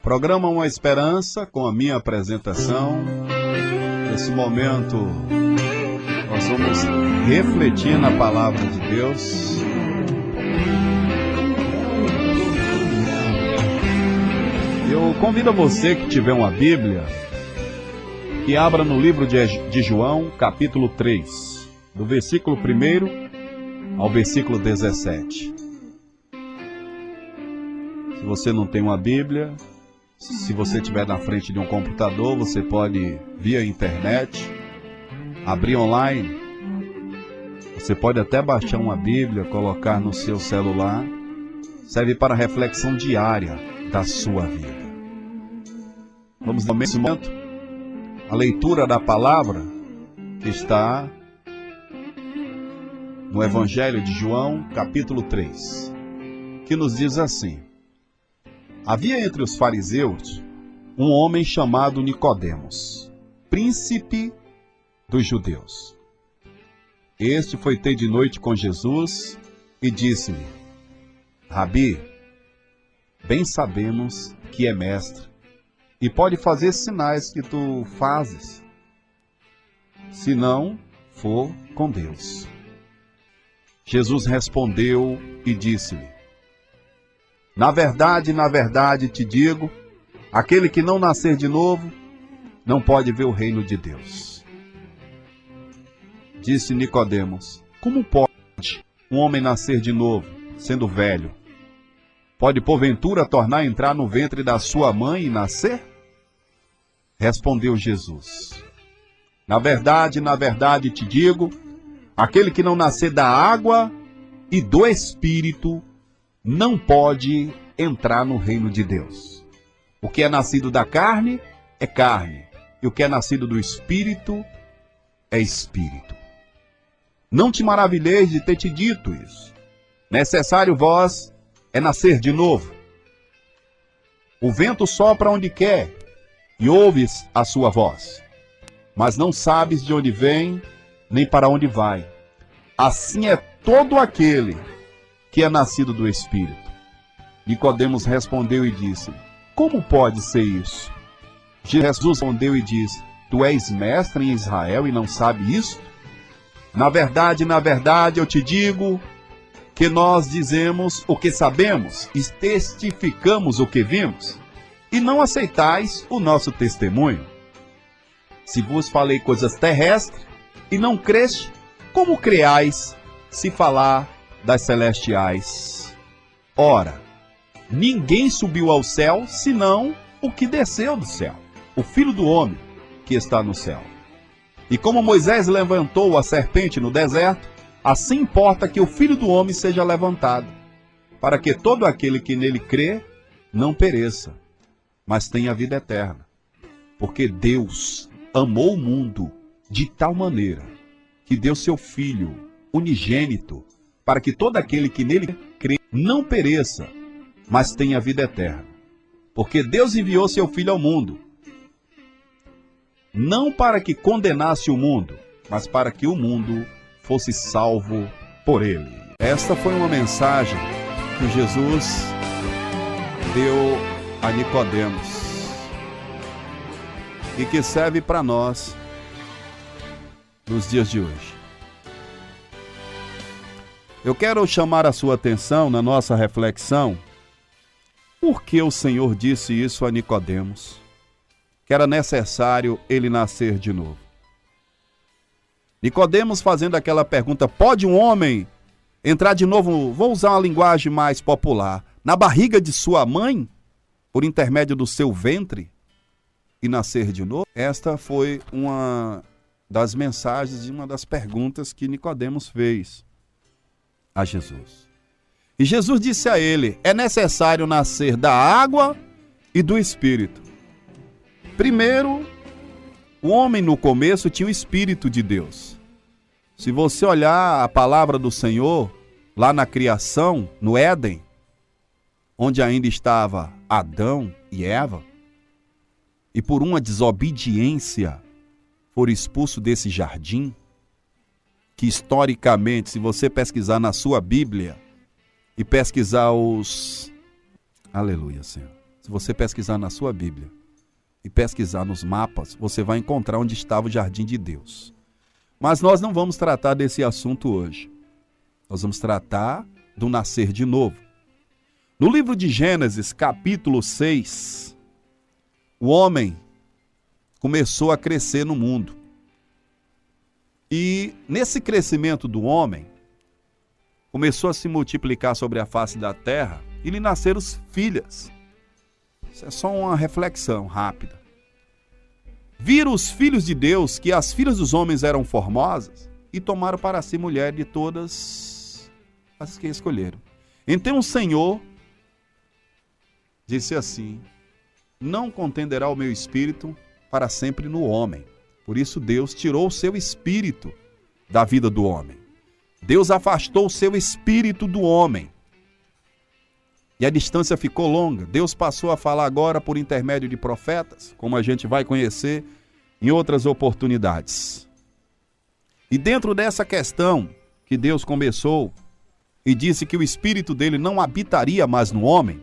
Programa Uma Esperança, com a minha apresentação. Nesse momento, nós vamos refletir na Palavra de Deus. Eu convido a você que tiver uma Bíblia, que abra no livro de João, capítulo 3, do versículo 1 ao versículo 17. Se você não tem uma Bíblia, se você estiver na frente de um computador, você pode, via internet, abrir online. Você pode até baixar uma Bíblia, colocar no seu celular. Serve para a reflexão diária da sua vida. Vamos nesse momento a leitura da palavra que está no Evangelho de João, capítulo 3, que nos diz assim: Havia entre os fariseus um homem chamado Nicodemos, príncipe dos judeus. Este foi ter de noite com Jesus e disse-lhe: Rabi, bem sabemos que é mestre, e pode fazer sinais que tu fazes, se não for com Deus. Jesus respondeu e disse-lhe: Na verdade te digo, aquele que não nascer de novo, não pode ver o reino de Deus. Disse Nicodemos: Como pode um homem nascer de novo, sendo velho? Pode porventura tornar a entrar no ventre da sua mãe e nascer? Respondeu Jesus: Na verdade te digo, aquele que não nascer da água e do Espírito não pode entrar no reino de Deus. O que é nascido da carne é carne, e o que é nascido do Espírito é Espírito. Não te maravilheis de ter te dito isso. Necessário vós é nascer de novo. O vento sopra onde quer, e ouves a sua voz, mas não sabes de onde vem, nem para onde vai. Assim é todo aquele que é nascido do Espírito. Nicodemos respondeu e disse: Como pode ser isso? Jesus respondeu e disse: Tu és mestre em Israel e não sabe isso? Na verdade eu te digo que nós dizemos o que sabemos e testificamos o que vimos, e não aceitais o nosso testemunho. Se vos falei coisas terrestres e não creste, como creais se falar das celestiais? Ora, ninguém subiu ao céu, senão o que desceu do céu, o Filho do Homem que está no céu. E como Moisés levantou a serpente no deserto, assim importa que o Filho do Homem seja levantado, para que todo aquele que nele crê não pereça, mas tenha vida eterna. Porque Deus amou o mundo de tal maneira que deu seu Filho unigênito, para que todo aquele que nele crê não pereça, mas tenha vida eterna. Porque Deus enviou seu Filho ao mundo, não para que condenasse o mundo, mas para que o mundo fosse salvo por ele. Esta foi uma mensagem que Jesus deu a Nicodemos e que serve para nós nos dias de hoje. Eu quero chamar a sua atenção na nossa reflexão. Por que o Senhor disse isso a Nicodemos? Que era necessário ele nascer de novo. Nicodemos fazendo aquela pergunta: pode um homem entrar de novo, vou usar uma linguagem mais popular, na barriga de sua mãe, por intermédio do seu ventre, e nascer de novo? Esta foi uma das mensagens e uma das perguntas que Nicodemos fez a Jesus. E Jesus disse a ele: é necessário nascer da água e do Espírito. Primeiro, o homem no começo tinha o Espírito de Deus. Se você olhar a palavra do Senhor, lá na criação, no Éden, onde ainda estava Adão e Eva, e por uma desobediência foram expulsos desse jardim, que historicamente, se você pesquisar na sua Bíblia e pesquisar os... Aleluia, Senhor. Se você pesquisar na sua Bíblia e pesquisar nos mapas, você vai encontrar onde estava o jardim de Deus. Mas nós não vamos tratar desse assunto hoje. Nós vamos tratar do nascer de novo. No livro de Gênesis, capítulo 6, o homem começou a crescer no mundo. E nesse crescimento do homem, começou a se multiplicar sobre a face da terra e lhe nasceram filhas. Isso é só uma reflexão rápida. Viram os filhos de Deus que as filhas dos homens eram formosas e tomaram para si mulher de todas as que escolheram. Então o Senhor disse assim: não contenderá o meu espírito para sempre no homem. Por isso Deus tirou o seu espírito da vida do homem. Deus afastou o seu espírito do homem. E a distância ficou longa. Deus passou a falar agora por intermédio de profetas, como a gente vai conhecer em outras oportunidades. E dentro dessa questão que Deus começou e disse que o espírito dele não habitaria mais no homem,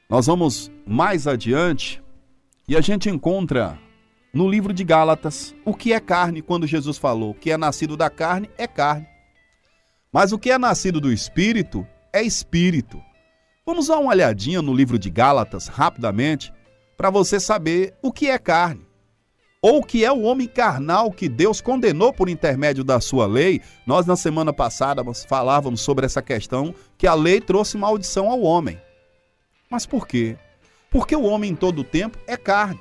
nós vamos mais adiante e a gente encontra no livro de Gálatas o que é carne, quando Jesus falou: o que é nascido da carne é carne, mas o que é nascido do espírito é espírito. Vamos dar uma olhadinha no livro de Gálatas, rapidamente, para você saber o que é carne, ou o que é o homem carnal que Deus condenou por intermédio da sua lei. Nós, na semana passada, falávamos sobre essa questão, que a lei trouxe maldição ao homem. Mas por quê? Porque o homem em todo o tempo é carne.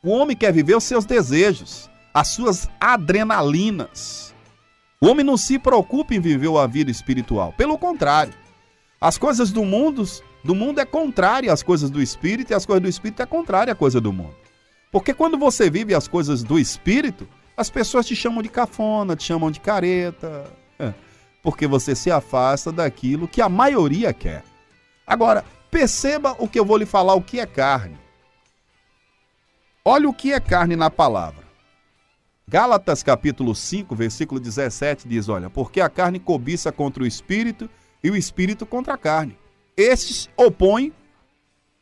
O homem quer viver os seus desejos, as suas adrenalinas. O homem não se preocupa em viver a vida espiritual. Pelo contrário, as coisas do mundo é contrária às coisas do espírito, e as coisas do espírito é contrária à coisa do mundo. Porque quando você vive as coisas do espírito, as pessoas te chamam de cafona, te chamam de careta, porque você se afasta daquilo que a maioria quer. Agora, perceba o que eu vou lhe falar, o que é carne. Olha o que é carne na palavra. Gálatas capítulo 5, versículo 17 diz: olha, porque a carne cobiça contra o espírito e o espírito contra a carne. Estes opõem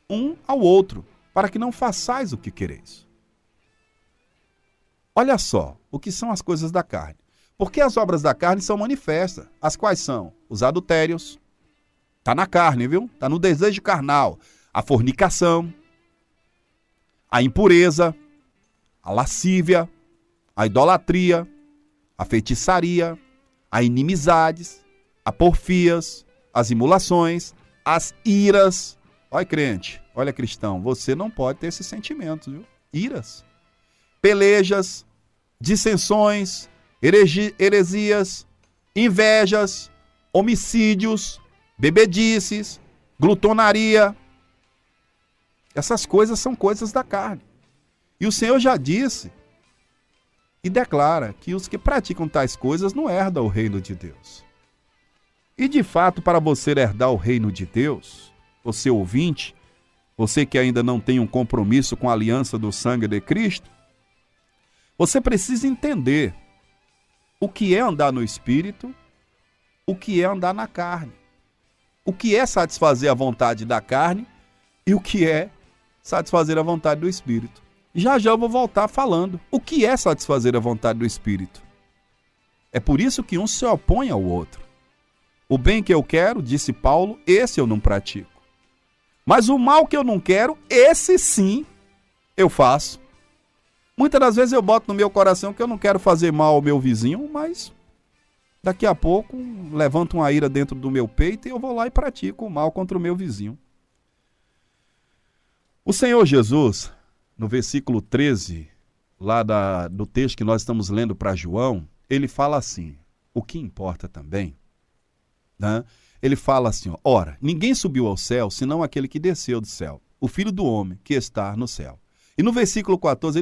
um ao outro, para que não façais o que quereis. Olha só o que são as coisas da carne. Porque as obras da carne são manifestas. As quais são? Os adultérios. Está na carne, viu? Está no desejo carnal. A fornicação, a impureza, a lascívia, a idolatria, a feitiçaria, a inimizades, a porfias, as imulações, as iras. Olha, crente, olha, cristão, você não pode ter esses sentimentos, viu? Iras, pelejas, dissensões, heresias, invejas, homicídios, bebedices, glutonaria. Essas coisas são coisas da carne. E o Senhor já disse e declara que os que praticam tais coisas não herdam o reino de Deus. E de fato, para você herdar o reino de Deus, você ouvinte, você que ainda não tem um compromisso com a aliança do sangue de Cristo, você precisa entender o que é andar no Espírito, o que é andar na carne, o que é satisfazer a vontade da carne e o que é satisfazer a vontade do Espírito. Já eu vou voltar falando o que é satisfazer a vontade do Espírito. É por isso que um se opõe ao outro. O bem que eu quero, disse Paulo, esse eu não pratico. Mas o mal que eu não quero, esse sim eu faço. Muitas das vezes eu boto no meu coração que eu não quero fazer mal ao meu vizinho, mas daqui a pouco levanto uma ira dentro do meu peito e eu vou lá e pratico o mal contra o meu vizinho. O Senhor Jesus, no versículo 13, lá do texto que nós estamos lendo para João, ele fala assim, o que importa também, né? Ele fala assim, ó, ora, ninguém subiu ao céu, senão aquele que desceu do céu, o Filho do Homem que está no céu. E no versículo 14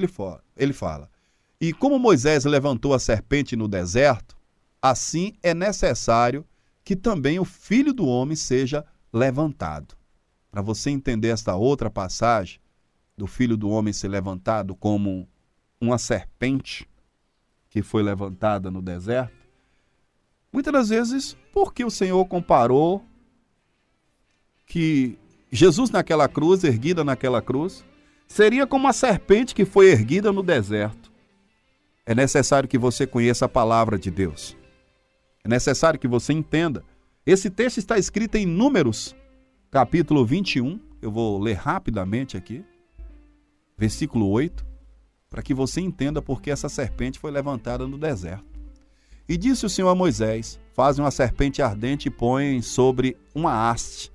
ele fala, e como Moisés levantou a serpente no deserto, assim é necessário que também o Filho do Homem seja levantado. Para você entender esta outra passagem, do Filho do Homem ser levantado como uma serpente que foi levantada no deserto, muitas das vezes, porque o Senhor comparou que Jesus naquela cruz, erguida naquela cruz, seria como a serpente que foi erguida no deserto. É necessário que você conheça a palavra de Deus. É necessário que você entenda. Esse texto está escrito em Números, capítulo 21. Eu vou ler rapidamente aqui. Versículo 8. Para que você entenda por que essa serpente foi levantada no deserto. E disse o Senhor a Moisés: faze uma serpente ardente e põe sobre uma haste.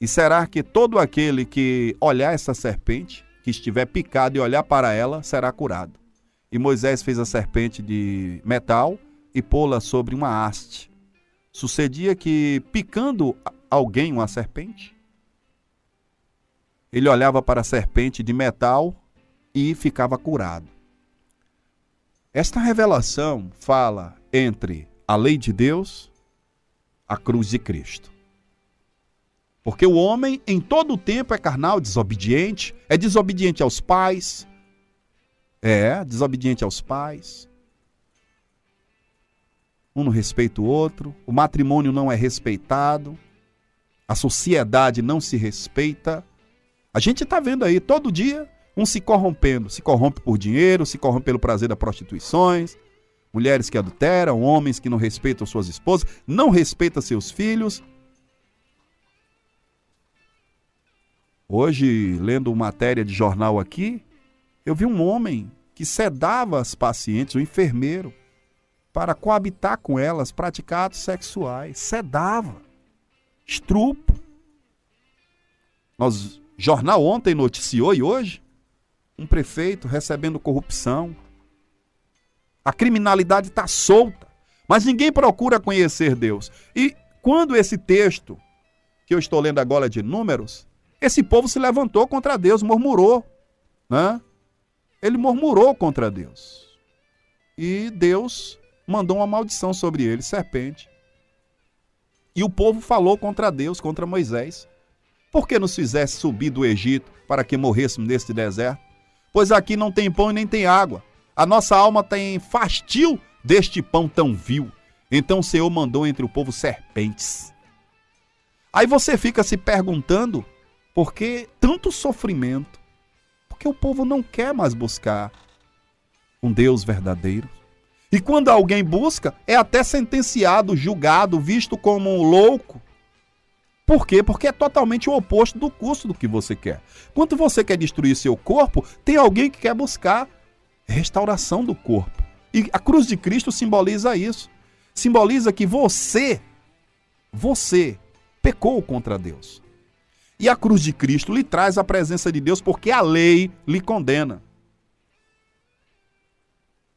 E será que todo aquele que olhar essa serpente, que estiver picado e olhar para ela, será curado. E Moisés fez a serpente de metal e pô-la sobre uma haste. Sucedia que, picando alguém uma serpente, ele olhava para a serpente de metal e ficava curado. Esta revelação fala entre a lei de Deus, a cruz de Cristo. Porque o homem em todo o tempo é carnal, desobediente, é desobediente aos pais, desobediente aos pais. Um não respeita o outro, o matrimônio não é respeitado, a sociedade não se respeita. A gente está vendo aí todo dia um se corrompendo, se corrompe por dinheiro, se corrompe pelo prazer das prostituições, mulheres que adulteram, homens que não respeitam suas esposas, não respeitam seus filhos. Hoje, lendo matéria de jornal aqui, eu vi um homem que sedava as pacientes, um enfermeiro, para coabitar com elas, praticar atos sexuais. Sedava. Estrupo. Jornal ontem noticiou e hoje, um prefeito recebendo corrupção. A criminalidade está solta, mas ninguém procura conhecer Deus. E quando esse texto, que eu estou lendo agora de Números, esse povo se levantou contra Deus, murmurou, né? Ele murmurou contra Deus. E Deus mandou uma maldição sobre ele, serpente. E o povo falou contra Deus, contra Moisés. Por que nos fizesse subir do Egito para que morrêssemos neste deserto? Pois aqui não tem pão e nem tem água. A nossa alma tem fastio deste pão tão vil. Então o Senhor mandou entre o povo serpentes. Aí você fica se perguntando, por que tanto sofrimento? Porque o povo não quer mais buscar um Deus verdadeiro. E quando alguém busca, é até sentenciado, julgado, visto como um louco. Por quê? Porque é totalmente o oposto do curso do que você quer. Quando você quer destruir seu corpo, tem alguém que quer buscar restauração do corpo. E a cruz de Cristo simboliza isso. Simboliza que você pecou contra Deus. E a cruz de Cristo lhe traz a presença de Deus porque a lei lhe condena.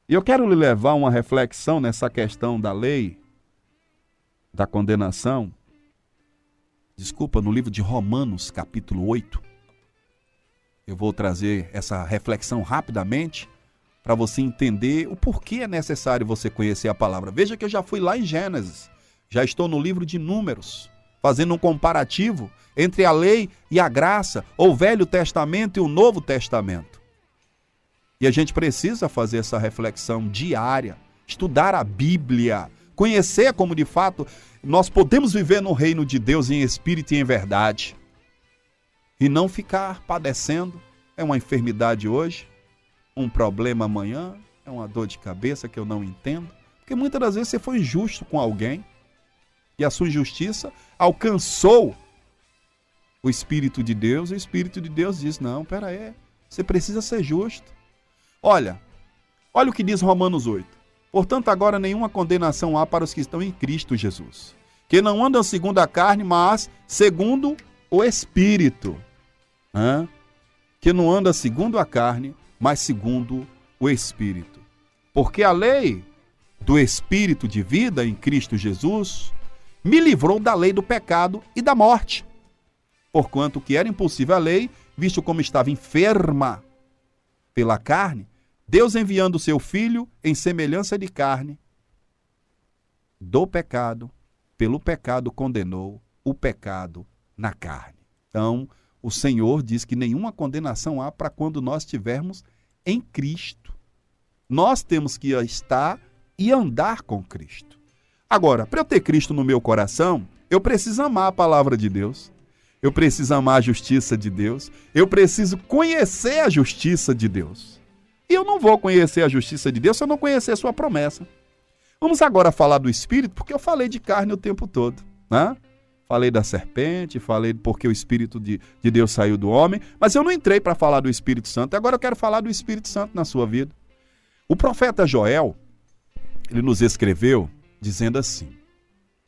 E eu quero lhe levar uma reflexão nessa questão da lei, da condenação. No livro de Romanos, capítulo 8. Eu vou trazer essa reflexão rapidamente para você entender o porquê é necessário você conhecer a palavra. Veja que eu já fui lá em Gênesis, já estou no livro de Números, fazendo um comparativo entre a lei e a graça, ou o Velho Testamento e o Novo Testamento. E a gente precisa fazer essa reflexão diária, estudar a Bíblia, conhecer como de fato nós podemos viver no reino de Deus em espírito e em verdade. E não ficar padecendo, é uma enfermidade hoje, um problema amanhã, é uma dor de cabeça que eu não entendo. Porque muitas das vezes você foi injusto com alguém e a sua injustiça alcançou o Espírito de Deus, e o Espírito de Deus diz, não, peraí, você precisa ser justo. Olha o que diz Romanos 8. Portanto, agora nenhuma condenação há para os que estão em Cristo Jesus, que não andam segundo a carne, mas segundo o Espírito. Que não anda segundo a carne, mas segundo o Espírito. Porque a lei do Espírito de vida em Cristo Jesus me livrou da lei do pecado e da morte. Porquanto que era impossível a lei, visto como estava enferma pela carne, Deus enviando o seu Filho em semelhança de carne, do pecado, pelo pecado condenou o pecado na carne. Então, o Senhor diz que nenhuma condenação há para quando nós estivermos em Cristo. Nós temos que estar e andar com Cristo. Agora, para eu ter Cristo no meu coração, eu preciso amar a palavra de Deus. eu preciso amar a justiça de Deus, eu preciso conhecer a justiça de Deus. E eu não vou conhecer a justiça de Deus se eu não conhecer a sua promessa. Vamos agora falar do Espírito, porque eu falei de carne o tempo todo, né? Falei da serpente, falei porque o Espírito de Deus saiu do homem, mas eu não entrei para falar do Espírito Santo. Agora eu quero falar do Espírito Santo na sua vida. O profeta Joel, ele nos escreveu dizendo assim,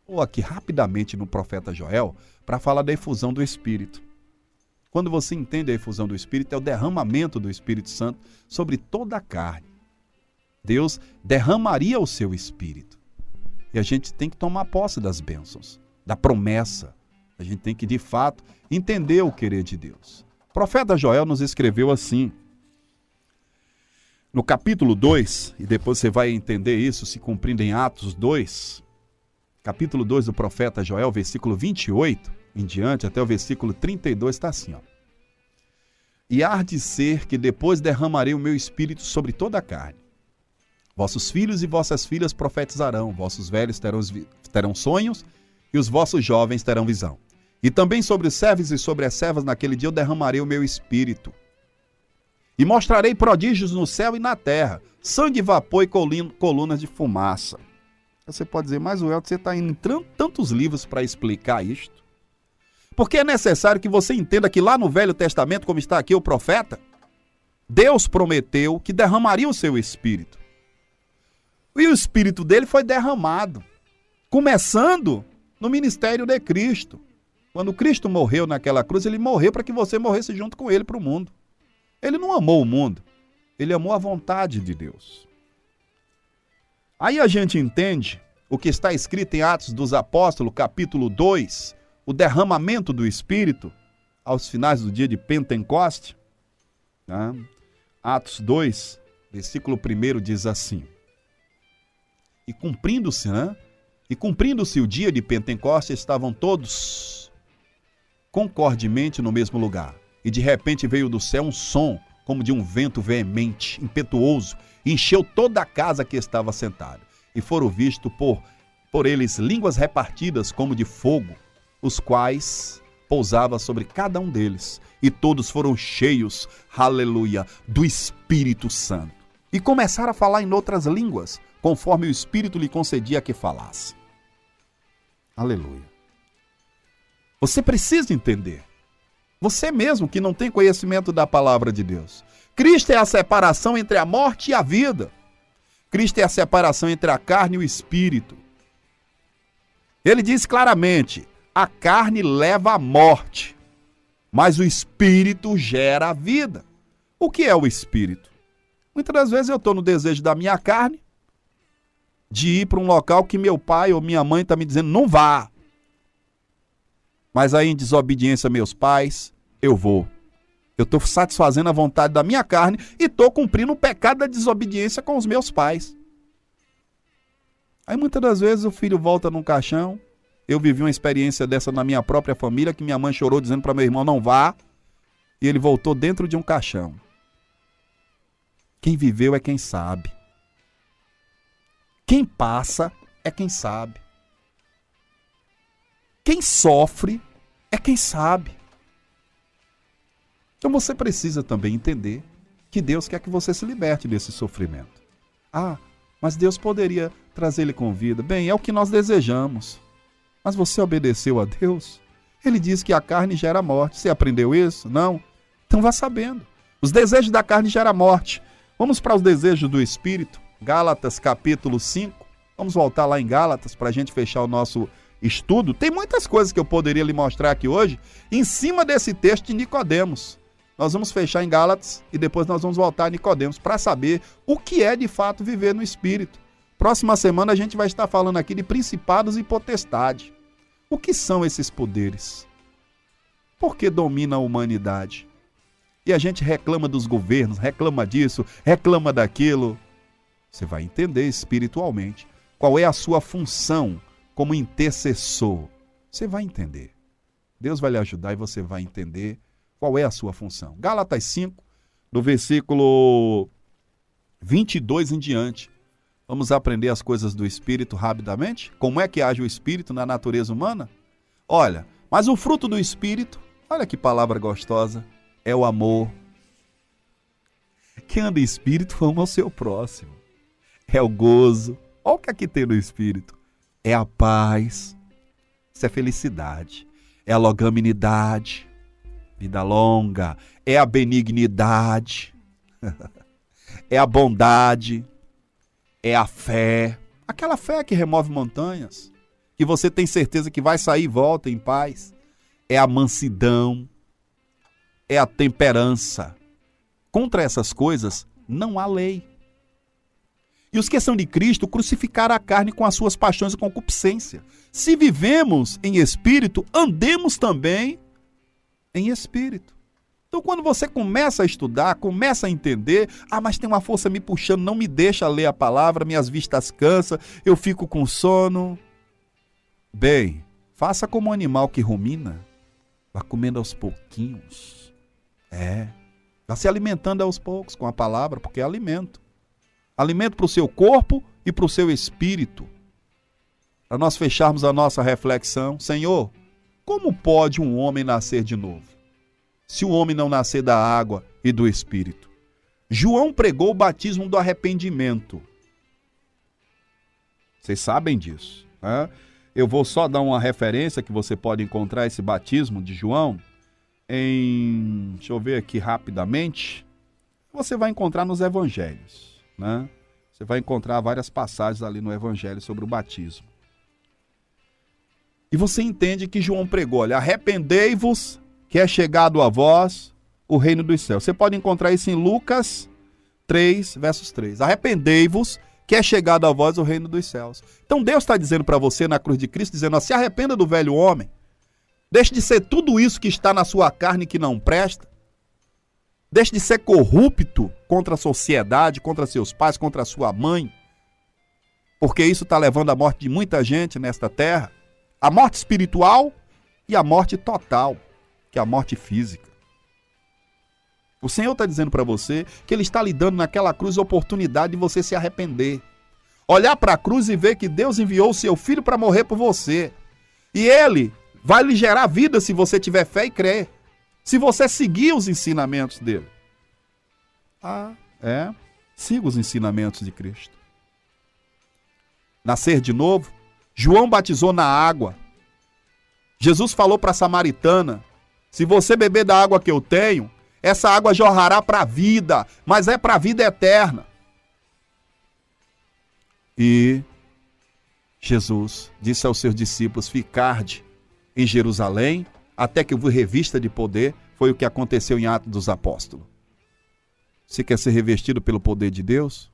vou aqui rapidamente no profeta Joel, para falar da efusão do Espírito. Quando você entende a efusão do Espírito, é o derramamento do Espírito Santo sobre toda a carne. Deus derramaria o seu Espírito. E a gente tem que tomar posse das bênçãos, da promessa. A gente tem que, de fato, entender o querer de Deus. O profeta Joel nos escreveu assim, no capítulo 2, e depois você vai entender isso se cumprindo em Atos 2, capítulo 2 do profeta Joel, versículo 28 em diante, até o versículo 32, está assim, ó. E há de ser que depois derramarei o meu espírito sobre toda a carne. Vossos filhos e vossas filhas profetizarão, vossos velhos terão sonhos, e os vossos jovens terão visão. E também sobre os servos e sobre as servas naquele dia eu derramarei o meu espírito. E mostrarei prodígios no céu e na terra, sangue de vapor e colunas de fumaça. Você pode dizer, mas Welton, você está indo em tantos livros para explicar isto? Porque é necessário que você entenda que lá no Velho Testamento, como está aqui o profeta, Deus prometeu que derramaria o seu espírito. E o espírito dele foi derramado, começando no ministério de Cristo. Quando Cristo morreu naquela cruz, ele morreu para que você morresse junto com ele para o mundo. Ele não amou o mundo, ele amou a vontade de Deus. Aí a gente entende o que está escrito em Atos dos Apóstolos, capítulo 2, o derramamento do Espírito aos finais do dia de Pentecoste. Né? Atos 2, versículo 1 diz assim, e cumprindo-se, né? E cumprindo-se o dia de Pentecoste, estavam todos concordemente no mesmo lugar. E de repente veio do céu um som, como de um vento veemente, impetuoso, e encheu toda a casa que estava sentada. E foram vistos por eles línguas repartidas como de fogo, os quais pousava sobre cada um deles. E todos foram cheios, aleluia, do Espírito Santo. E começaram a falar em outras línguas, conforme o Espírito lhe concedia que falasse. Aleluia. Você precisa entender. Você mesmo que não tem conhecimento da palavra de Deus. Cristo é a separação entre a morte e a vida. Cristo é a separação entre a carne e o espírito. Ele diz claramente, a carne leva à morte, mas o espírito gera a vida. O que é o espírito? Muitas das vezes eu estou no desejo da minha carne, de ir para um local que meu pai ou minha mãe está me dizendo, não vá. Mas aí em desobediência a meus pais, eu vou. Eu estou satisfazendo a vontade da minha carne e estou cumprindo o pecado da desobediência com os meus pais. Aí muitas das vezes o filho volta num caixão. Eu vivi uma experiência dessa na minha própria família, que minha mãe chorou dizendo para meu irmão, não vá. E ele voltou dentro de um caixão. Quem viveu é quem sabe. Quem passa é quem sabe. Quem sofre é quem sabe. Então você precisa também entender que Deus quer que você se liberte desse sofrimento. Ah, mas Deus poderia trazer-lhe com vida. Bem, é o que nós desejamos. Mas você obedeceu a Deus? Ele diz que a carne gera morte. Você aprendeu isso? Não? Então vá sabendo. Os desejos da carne geram morte. Vamos para os desejos do Espírito. Gálatas capítulo 5. Vamos voltar lá em Gálatas para a gente fechar o nosso estudo. Tem muitas coisas que eu poderia lhe mostrar aqui hoje em cima desse texto de Nicodemos. Nós vamos fechar em Gálatas e depois nós vamos voltar a Nicodemos para saber o que é de fato viver no Espírito. Próxima semana a gente vai estar falando aqui de principados e potestade. O que são esses poderes? Por que domina a humanidade? E a gente reclama dos governos, reclama disso, reclama daquilo. Você vai entender espiritualmente qual é a sua função como intercessor. Você vai entender. Deus vai lhe ajudar e você vai entender qual é a sua função. Gálatas 5, do versículo 22 em diante. Vamos aprender as coisas do Espírito rapidamente? Como é que age o Espírito na natureza humana? Olha, mas o fruto do Espírito Olha que palavra gostosa. É o amor. Quem anda em espírito ama o seu próximo. É o gozo. Olha o que aqui tem no espírito. É a paz. Isso é felicidade. É a longanimidade. Vida longa. É a benignidade. É a bondade. É a fé. Aquela fé que remove montanhas. Que você tem certeza que vai sair e volta em paz. É a mansidão. É a temperança. Contra essas coisas não há lei. E os que são de Cristo crucificaram a carne com as suas paixões e concupiscência. Se vivemos em espírito, andemos também em espírito. Então, quando você começa a estudar, começa a entender, mas tem uma força me puxando, não me deixa ler a palavra, minhas vistas cansam, eu fico com sono. Bem, faça como um animal que rumina, vá comendo aos pouquinhos. Vá se alimentando aos poucos com a palavra, porque é alimento. Alimento para o seu corpo e para o seu espírito. Para nós fecharmos a nossa reflexão, Senhor, como pode um homem nascer de novo, se o homem não nascer da água e do espírito? João pregou o batismo do arrependimento. Vocês sabem disso, né? Eu vou só dar uma referência que você pode encontrar esse batismo de João deixa eu ver aqui rapidamente, você vai encontrar nos evangelhos, né? Você vai encontrar várias passagens ali no evangelho sobre o batismo. E você entende que João pregou, olha, arrependei-vos, que é chegado a vós o reino dos céus. Você pode encontrar isso em Lucas 3, versos 3. Arrependei-vos, que é chegado a vós o reino dos céus. Então Deus está dizendo para você na cruz de Cristo, dizendo, se arrependa do velho homem, deixe de ser tudo isso que está na sua carne que não presta. Deixe de ser corrupto contra a sociedade, contra seus pais, contra a sua mãe. Porque isso está levando à morte de muita gente nesta terra. A morte espiritual e a morte total, que é a morte física. O Senhor está dizendo para você que Ele está lhe dando naquela cruz a oportunidade de você se arrepender. Olhar para a cruz e ver que Deus enviou o seu Filho para morrer por você. E Ele vai lhe gerar vida se você tiver fé e crer. Se você seguir os ensinamentos dele. Siga os ensinamentos de Cristo. Nascer de novo. João batizou na água. Jesus falou para a samaritana, se você beber da água que eu tenho, essa água jorrará para a vida, mas é para a vida eterna. E Jesus disse aos seus discípulos, ficarde em Jerusalém, até que eu vos revista de poder. Foi o que aconteceu em Atos dos Apóstolos. Se quer ser revestido pelo poder de Deus,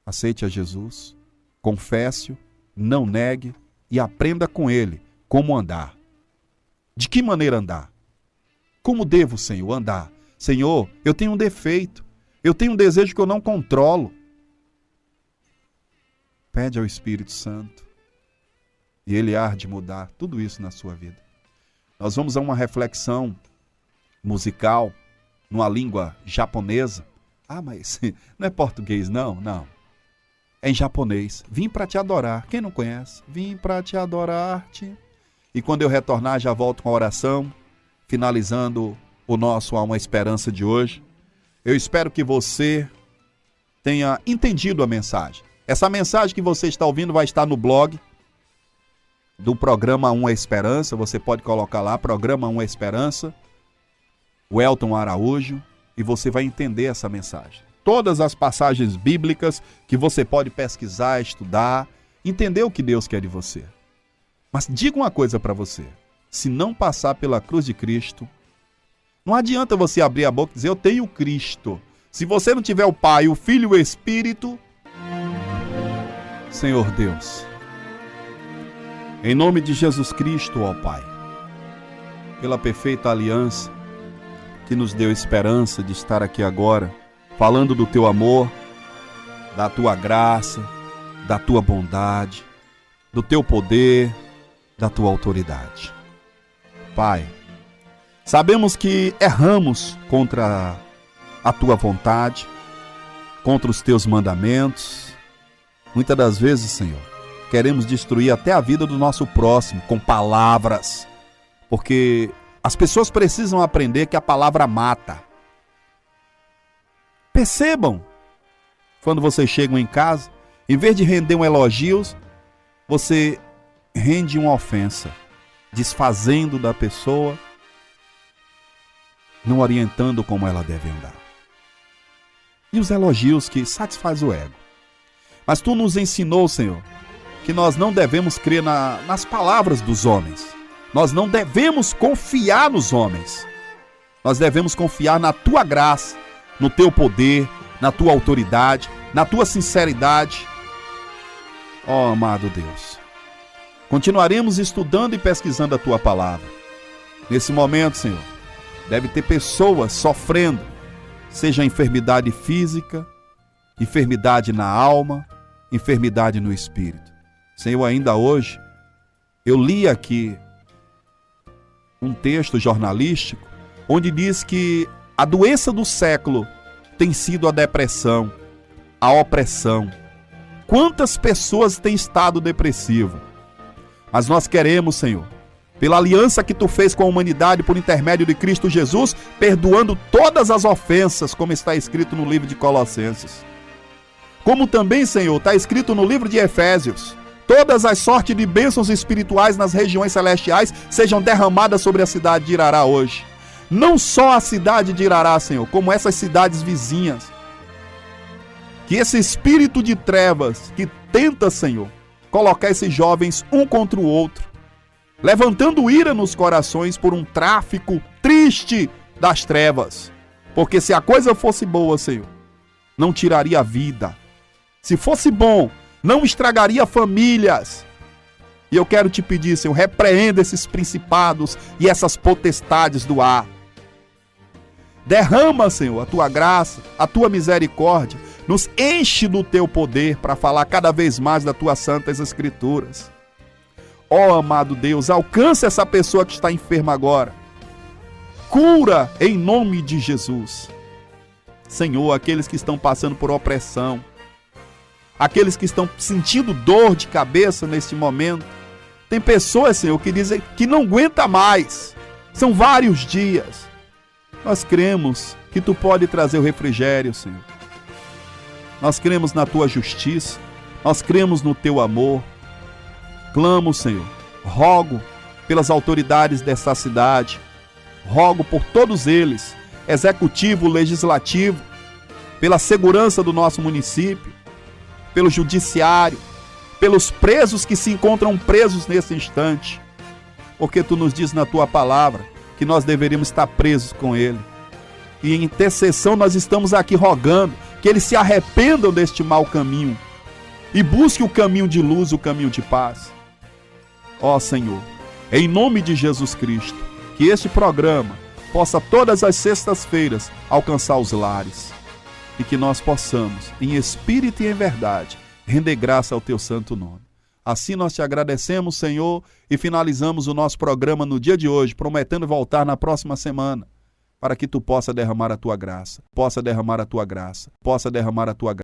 aceite a Jesus, confesse-o, não negue e aprenda com ele como andar. De que maneira andar? Como devo, Senhor, andar? Senhor, eu tenho um defeito, eu tenho um desejo que eu não controlo. Pede ao Espírito Santo e ele há de mudar tudo isso na sua vida. Nós vamos a uma reflexão musical numa língua japonesa. Mas não é português, não. É em japonês. Vim para te adorar. Quem não conhece? Vim para te adorar-te. E quando eu retornar, já volto com a oração, finalizando o nosso Uma Esperança de hoje. Eu espero que você tenha entendido a mensagem. Essa mensagem que você está ouvindo vai estar no blog do programa Uma Esperança. Você pode colocar lá, programa Uma Esperança, o Elton Araújo, e você vai entender essa mensagem. Todas as passagens bíblicas que você pode pesquisar, estudar, entender o que Deus quer de você. Mas diga uma coisa para você, se não passar pela cruz de Cristo, não adianta você abrir a boca e dizer, eu tenho Cristo. Se você não tiver o Pai, o Filho e o Espírito, Senhor Deus, em nome de Jesus Cristo, ó Pai, pela perfeita aliança que nos deu esperança de estar aqui agora, falando do Teu amor, da Tua graça, da Tua bondade, do Teu poder, da Tua autoridade. Pai, sabemos que erramos contra a Tua vontade, contra os Teus mandamentos. Muitas das vezes, Senhor, queremos destruir até a vida do nosso próximo com palavras, porque As pessoas precisam aprender que a palavra mata. Percebam, quando vocês chegam em casa, em vez de render um elogios, você rende uma ofensa, desfazendo da pessoa, não orientando como ela deve andar. E os elogios que satisfaz o ego. Mas tu nos ensinou, Senhor, que nós não devemos crer nas palavras dos homens. Nós não devemos confiar nos homens. Nós devemos confiar na tua graça, no teu poder, na tua autoridade, na tua sinceridade. Ó, amado Deus, continuaremos estudando e pesquisando a tua palavra. Nesse momento, Senhor, deve ter pessoas sofrendo, seja enfermidade física, enfermidade na alma, enfermidade no espírito. Senhor, ainda hoje, eu li aqui um texto jornalístico onde diz que a doença do século tem sido a depressão, a opressão. Quantas pessoas têm estado depressivo? Mas nós queremos, Senhor, pela aliança que tu fez com a humanidade por intermédio de Cristo Jesus, perdoando todas as ofensas, como está escrito no livro de Colossenses. Como também, Senhor, está escrito no livro de Efésios, todas as sortes de bênçãos espirituais nas regiões celestiais sejam derramadas sobre a cidade de Irará hoje. Não só a cidade de Irará, Senhor, como essas cidades vizinhas. Que esse espírito de trevas que tenta, Senhor, colocar esses jovens um contra o outro, levantando ira nos corações por um tráfico triste das trevas. Porque se a coisa fosse boa, Senhor, não tiraria a vida. Se fosse bom, não estragaria famílias. E eu quero te pedir, Senhor, repreenda esses principados e essas potestades do ar. Derrama, Senhor, a tua graça, a tua misericórdia, nos enche do teu poder para falar cada vez mais das tuas santas escrituras. Ó, amado Deus, alcança essa pessoa que está enferma agora. Cura em nome de Jesus. Senhor, aqueles que estão passando por opressão, aqueles que estão sentindo dor de cabeça neste momento. Tem pessoas, Senhor, que dizem que não aguenta mais. São vários dias. Nós cremos que tu pode trazer o refrigério, Senhor. Nós cremos na tua justiça. Nós cremos no teu amor. Clamo, Senhor, rogo pelas autoridades dessa cidade. Rogo por todos eles, executivo, legislativo, pela segurança do nosso município, pelo judiciário, pelos presos que se encontram presos nesse instante. Porque tu nos diz na tua palavra que nós deveríamos estar presos com ele. E em intercessão nós estamos aqui rogando que eles se arrependam deste mau caminho e busquem o caminho de luz, o caminho de paz. Ó Senhor, em nome de Jesus Cristo, que este programa possa todas as sextas-feiras alcançar os lares e que nós possamos, em espírito e em verdade, render graça ao teu santo nome. Assim nós te agradecemos, Senhor, e finalizamos o nosso programa no dia de hoje, prometendo voltar na próxima semana, para que tu possa derramar a tua graça, possa derramar a tua graça, possa derramar a tua graça.